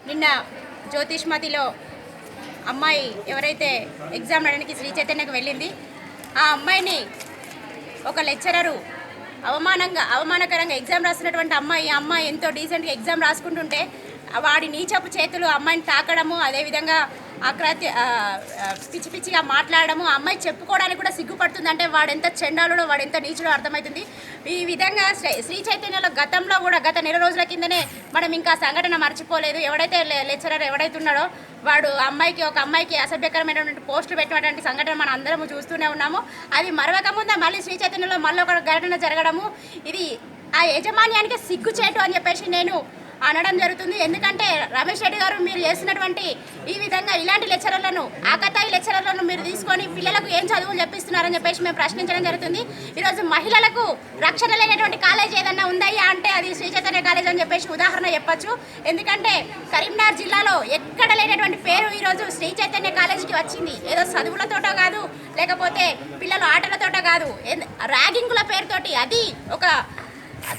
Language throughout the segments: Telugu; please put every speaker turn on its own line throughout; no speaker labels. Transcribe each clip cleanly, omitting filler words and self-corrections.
నిన్న జ్యోతిష్మతిలో అమ్మాయి ఎవరైతే ఎగ్జామ్ రాయడానికి శ్రీ చైతన్యకు వెళ్ళింది, ఆ అమ్మాయిని ఒక లెక్చరరు అవమానకరంగా ఎగ్జామ్ రాసినటువంటి అమ్మాయి ఎంతో డీసెంట్గా ఎగ్జామ్ రాసుకుంటుంటే వాడి నీచపు చేతులు అమ్మాయిని తాకడము, అదేవిధంగా పిచ్చి పిచ్చిగా మాట్లాడము, అమ్మాయి చెప్పుకోవడానికి కూడా సిగ్గుపడుతుంది. అంటే వాడెంత చెండాలుడో వాడెంత నీచుడో అర్థమవుతుంది. ఈ విధంగా శ్రీ చైతన్యలో గతంలో కూడా గత నెల రోజుల కిందనే మనం ఇంకా సంఘటన మర్చిపోలేదు. ఎవడైతే లెక్చరర్ ఎవడైతే ఉన్నాడో వాడు ఒక అమ్మాయికి అసభ్యకరమైనటువంటి పోస్టులు పెట్టినటువంటి సంఘటన మనం అందరము చూస్తూనే ఉన్నాము. అది మరవక ముందే మళ్ళీ శ్రీ చైతన్యలో మళ్ళీ ఒక ఘటన జరగడము, ఇది ఆ యాజమాన్యానికి సిగ్గుచేటు అని చెప్పేసి నేను అనడం జరుగుతుంది. ఎందుకంటే రమేష్ రెడ్డి గారు మీరు చేసినటువంటి ఈ విధంగా ఇలాంటి లెక్చరర్లను, ఆకతాయి లెక్చరర్లను మీరు తీసుకొని పిల్లలకు ఏం చదువులు చెప్పిస్తున్నారని చెప్పేసి మేము ప్రశ్నించడం జరుగుతుంది. ఈరోజు మహిళలకు రక్షణ లేనటువంటి కాలేజ్ ఏదన్నా ఉందయ్యా అంటే అది శ్రీ చైతన్య కాలేజ్ అని చెప్పేసి ఉదాహరణ చెప్పచ్చు. ఎందుకంటే కరీంనగర్ జిల్లాలో ఎక్కడ లేనటువంటి పేరు ఈరోజు శ్రీ చైతన్య కాలేజీకి వచ్చింది. ఏదో చదువులతోటో కాదు, లేకపోతే పిల్లల ఆటలతోటో కాదు, ర్యాగింగుల పేరుతోటి అది ఒక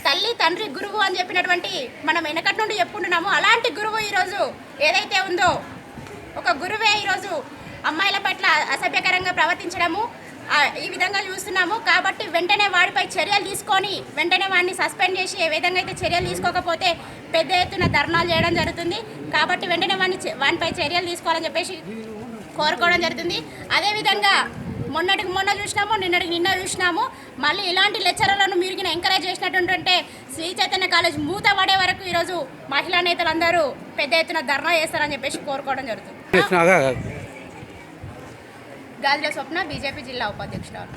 తల్లి తండ్రి గురువు అని చెప్పినటువంటి మనం వెనకటి నుండి చెప్పుకుంటున్నాము. అలాంటి గురువు ఈరోజు ఏదైతే ఉందో ఒక గురువే ఈరోజు అమ్మాయిల పట్ల అసభ్యకరంగా ప్రవర్తించడము ఈ విధంగా చూస్తున్నాము. కాబట్టి వెంటనే వాడిపై చర్యలు తీసుకొని వెంటనే వాడిని సస్పెండ్ చేసి ఏ విధంగా అయితే చర్యలు తీసుకోకపోతే పెద్ద ఎత్తున ధర్నాలు చేయడం జరుగుతుంది. కాబట్టి వెంటనే వానిపై చర్యలు తీసుకోవాలని చెప్పేసి కోరుకోవడం జరుగుతుంది. అదేవిధంగా మొన్నటికి మొన్న చూసినాము, నిన్నటికి నిన్న చూసినాము. మళ్ళీ ఇలాంటి లెక్చరర్లను మీరు ఎంకరేజ్ చేసినటువంటి శ్రీ చైతన్య కాలేజ్ మూత పడే వరకు ఈరోజు మహిళా నేతలందరూ పెద్ద ఎత్తున ధర్నా చేస్తారని చెప్పేసి కోరుకోవడం జరుగుతుంది. గాజుల స్వప్న, బీజేపీ జిల్లా ఉపాధ్యక్షురాలు.